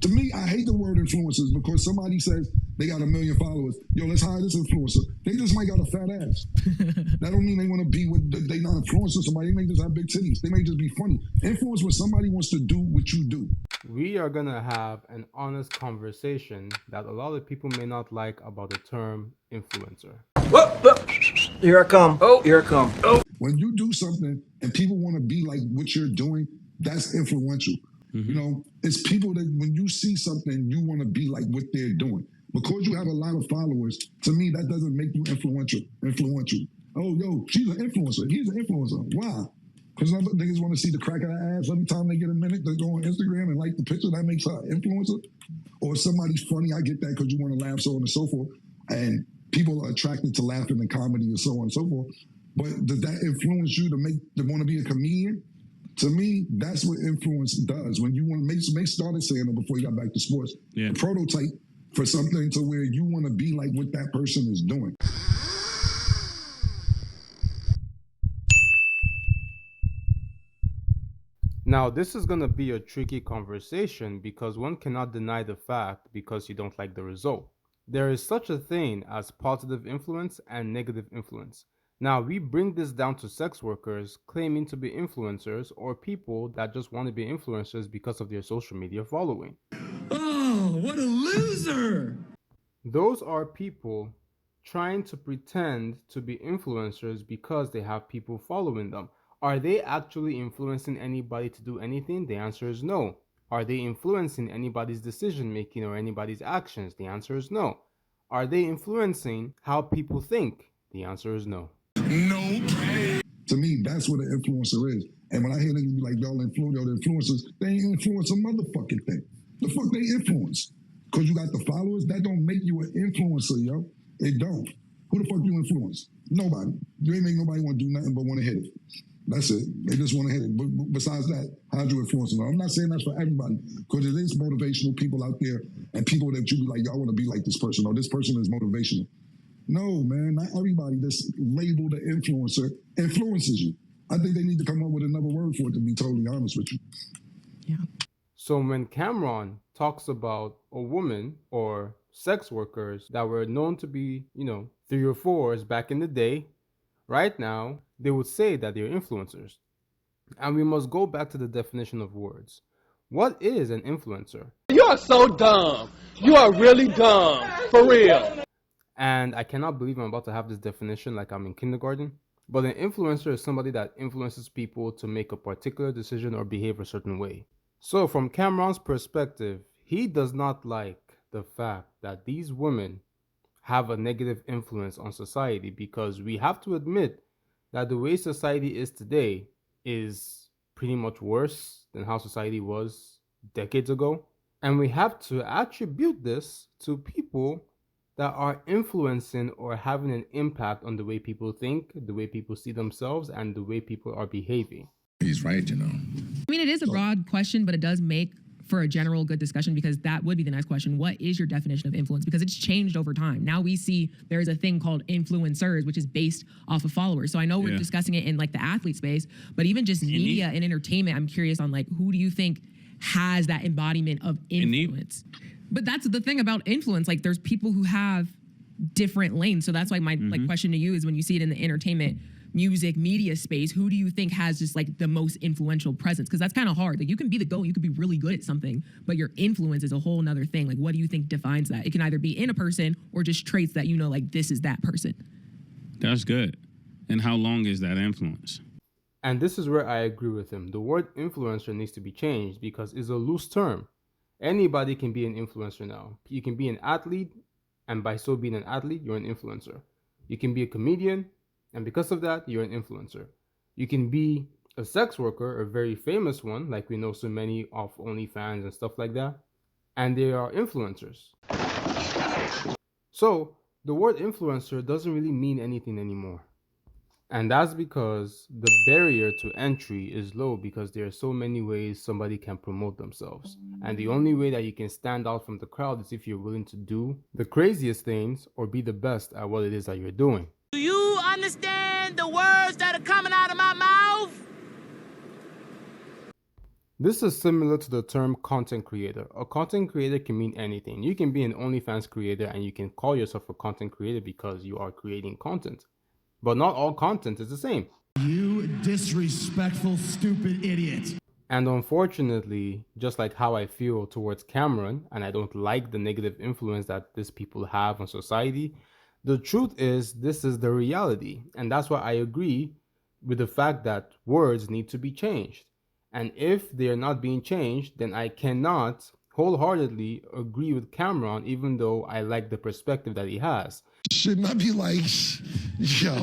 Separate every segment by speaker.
Speaker 1: To me, I hate the word influencers because somebody says they got 1 million followers. Yo, let's hire this influencer. They just might got a fat ass. That don't mean they want to be with, they not influencing somebody. They may just have big titties. They may just be funny. Influence when somebody wants to do what you do.
Speaker 2: We are going to have an honest conversation that a lot of people may not like about the term influencer.
Speaker 3: Whoop. Here I come. Here I come.
Speaker 1: When you do something and people want to be like what you're doing, that's influential. Mm-hmm. You know, it's people that when you see something, you want to be like what they're doing. Because you have a lot of followers, to me, that doesn't make you influential. Oh, yo, she's an influencer. He's an influencer. Why? Because niggas want to see the crack of her ass every time they get a minute. They go on Instagram and like the picture. That makes her an influencer. Or if somebody's funny, I get that because you want to laugh, so on and so forth. And people are attracted to laughing and comedy and so on and so forth. But does that influence you to want to be a comedian? To me, that's what influence does. When you want to make started saying it before you got back to sports. Yeah. A prototype for something to where you want to be like what that person is doing.
Speaker 2: Now, this is going to be a tricky conversation because one cannot deny the fact because you don't like the result. There is such a thing as positive influence and negative influence. Now, we bring this down to sex workers claiming to be influencers or people that just want to be influencers because of their social media following.
Speaker 4: Oh, what a loser!
Speaker 2: Those are people trying to pretend to be influencers because they have people following them. Are they actually influencing anybody to do anything? The answer is no. Are they influencing anybody's decision making or anybody's actions? The answer is no. Are they influencing how people think? The answer is no.
Speaker 1: No. To me, that's what an influencer is. And when I hear niggas be like, y'all influencers, they ain't influence a motherfucking thing. The fuck they influence? Because you got the followers, that don't make you an influencer, yo. It don't. Who the fuck you influence? Nobody. You ain't make nobody want to do nothing but want to hit it. That's it. They just want to hit it. But besides that, how'd you influence them? I'm not saying that's for everybody, because it is motivational people out there and people that you be like, y'all want to be like this person, or this person is motivational. No, man, not everybody that's labeled an influencer influences you. I think they need to come up with another word for it, to be totally honest with you.
Speaker 2: Yeah. So when Cameron talks about a woman or sex workers that were known to be, 3 or 4s back in the day, right now, they would say that they're influencers. And we must go back to the definition of words. What is an influencer?
Speaker 5: You are so dumb. You are really dumb. For real.
Speaker 2: And I cannot believe I'm about to have this definition like I'm in kindergarten. But an influencer is somebody that influences people to make a particular decision or behave a certain way. So from Cameron's perspective, he does not like the fact that these women have a negative influence on society, because we have to admit that the way society is today is pretty much worse than how society was decades ago. And we have to attribute this to people that are influencing or having an impact on the way people think, the way people see themselves, and the way people are behaving.
Speaker 6: He's right,
Speaker 7: I mean, it is a broad question, but it does make for a general good discussion, because that would be the next question. What is your definition of influence? Because it's changed over time. Now we see there is a thing called influencers, which is based off of followers. So I know we're discussing it in like the athlete space, but even just media and entertainment, I'm curious on like, who do you think has that embodiment of influence? But that's the thing about influence. Like there's people who have different lanes. So that's why my like question to you is, when you see it in the entertainment, music, media space, who do you think has just like the most influential presence? Because that's kind of hard. Like you can be the GOAT, you could be really good at something, but your influence is a whole nother thing. Like what do you think defines that? It can either be in a person or just traits that like this is that person.
Speaker 6: That's good. And how long is that influence?
Speaker 2: And this is where I agree with him. The word influencer needs to be changed because it's a loose term. Anybody can be an influencer now. You can be an athlete, and by so being an athlete, you're an influencer. You can be a comedian, and because of that, you're an influencer. You can be a sex worker, a very famous one, like we know so many of OnlyFans and stuff like that, and they are influencers. So the word influencer doesn't really mean anything anymore. And that's because the barrier to entry is low, because there are so many ways somebody can promote themselves. And the only way that you can stand out from the crowd is if you're willing to do the craziest things or be the best at what it is that you're doing.
Speaker 8: Do you understand the words that are coming out of my mouth?
Speaker 2: This is similar to the term content creator. A content creator can mean anything. You can be an OnlyFans creator and you can call yourself a content creator because you are creating content. But not all content is the same.
Speaker 4: You disrespectful, stupid idiot.
Speaker 2: And unfortunately, just like how I feel towards Cameron, and I don't like the negative influence that these people have on society, the truth is this is the reality. And that's why I agree with the fact that words need to be changed. And if they are not being changed, then I cannot wholeheartedly agree with Cameron, even though I like the perspective that he has.
Speaker 1: Should not be like, yo.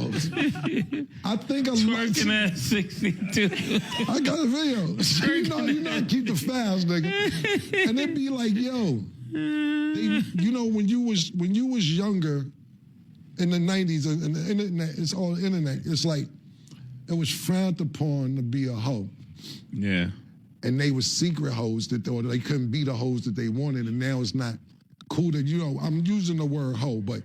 Speaker 1: I think I'm
Speaker 6: Twerking at 62.
Speaker 1: I got a video. You know, keep the files, nigga. And it'd be like, yo, when you was younger in the 90s, and the internet, it's all internet. It's like it was frowned upon to be a hoe.
Speaker 6: Yeah.
Speaker 1: And they were secret hoes that they couldn't be the hoes that they wanted, and now it's not cool to, I'm using the word hoe, but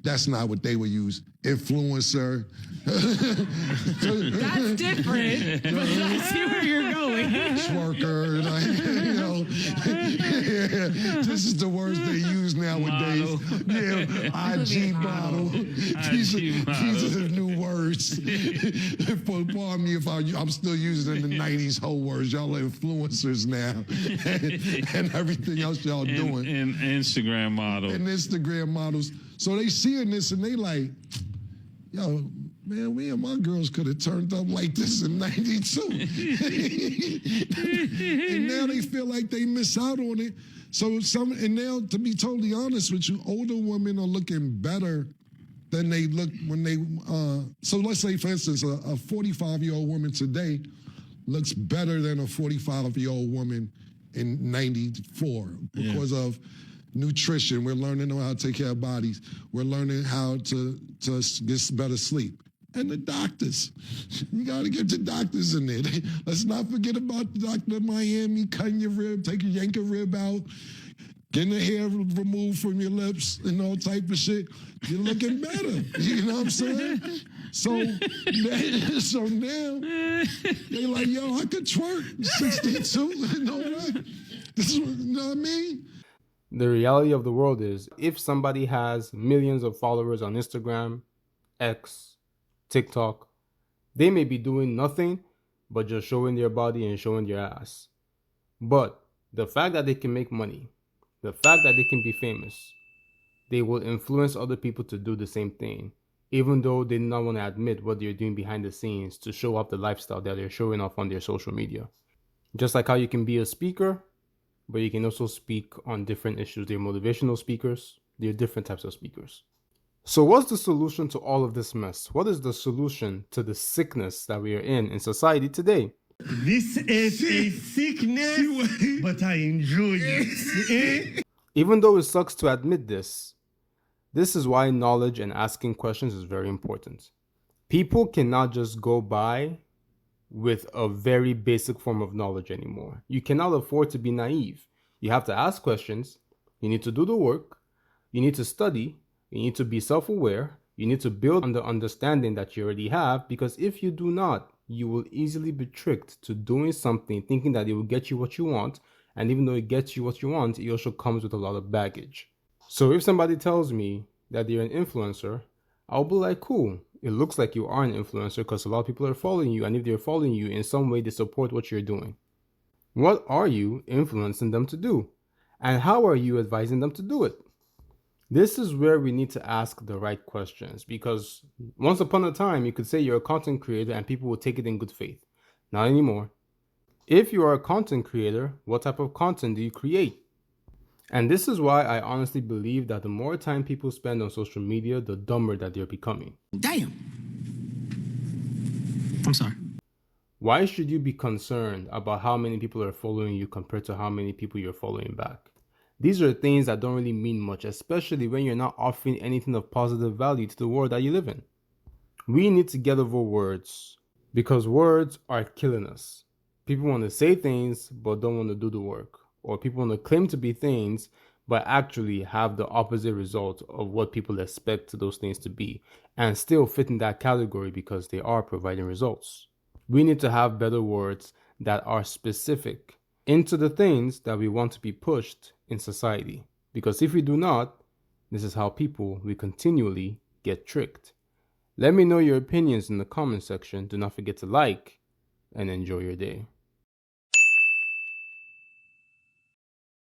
Speaker 1: that's not what they would use. Influencer.
Speaker 7: That's different, but I see where you're going.
Speaker 1: Twerker, this is the words they use nowadays. Yeah, IG model. These are the new words. Pardon me if I'm still using the 90s hoe words. Y'all are influencers now. and everything else y'all doing.
Speaker 6: And Instagram model.
Speaker 1: And Instagram models. So they seeing this and they like, yo, man, me and my girls could have turned up like this in 92. And now they feel like they miss out on it. And now, to be totally honest with you, older women are looking better than they look when they, so let's say, for instance, a 45-year-old woman today looks better than a 45-year-old woman in 94 because of nutrition. We're learning how to take care of bodies. We're learning how to get better sleep. And the doctors. You got to get the doctors in there. Let's not forget about the doctor in Miami cutting your rib, yank a rib out, getting the hair removed from your lips and all type of shit. You're looking better. You know what I'm saying? So now they like, yo, I could twerk 62. You know what? You know what I mean?
Speaker 2: The reality of the world is, if somebody has millions of followers on Instagram, X, TikTok, they may be doing nothing but just showing their body and showing their ass. But the fact that they can make money, the fact that they can be famous, they will influence other people to do the same thing, even though they do not want to admit what they're doing behind the scenes to show off the lifestyle that they're showing off on their social media. Just like how you can be a speaker, but you can also speak on different issues. They're motivational speakers. They're different types of speakers. So what's the solution to all of this mess? What is the solution to the sickness that we are in society today?
Speaker 4: This is a sickness, but I enjoy it.
Speaker 2: Even though it sucks to admit this is why knowledge and asking questions is very important. People cannot just go by with a very basic form of knowledge anymore. You cannot afford to be naive. You have to ask questions. You need to do the work. You need to study. You need to be self-aware. You need to build on the understanding that you already have, because if you do not, you will easily be tricked to doing something thinking that it will get you what you want. And even though it gets you what you want, it also comes with a lot of baggage. So if somebody tells me that they're an influencer, I'll be like, cool. It looks like you are an influencer because a lot of people are following you. And if they're following you, in some way, they support what you're doing. What are you influencing them to do? And how are you advising them to do it? This is where we need to ask the right questions, because once upon a time, you could say you're a content creator and people will take it in good faith. Not anymore. If you are a content creator, what type of content do you create? And this is why I honestly believe that the more time people spend on social media, the dumber that they're becoming.
Speaker 4: Damn. I'm sorry.
Speaker 2: Why should you be concerned about how many people are following you compared to how many people you're following back? These are things that don't really mean much, especially when you're not offering anything of positive value to the world that you live in. We need to get over words, because words are killing us. People want to say things but don't want to do the work. Or people want to claim to be things but actually have the opposite result of what people expect those things to be, and still fit in that category because they are providing results. We need to have better words that are specific, into the things that we want to be pushed in society. Because if we do not, this is how people will continually get tricked. Let me know your opinions in the comment section. Do not forget to like and enjoy your day.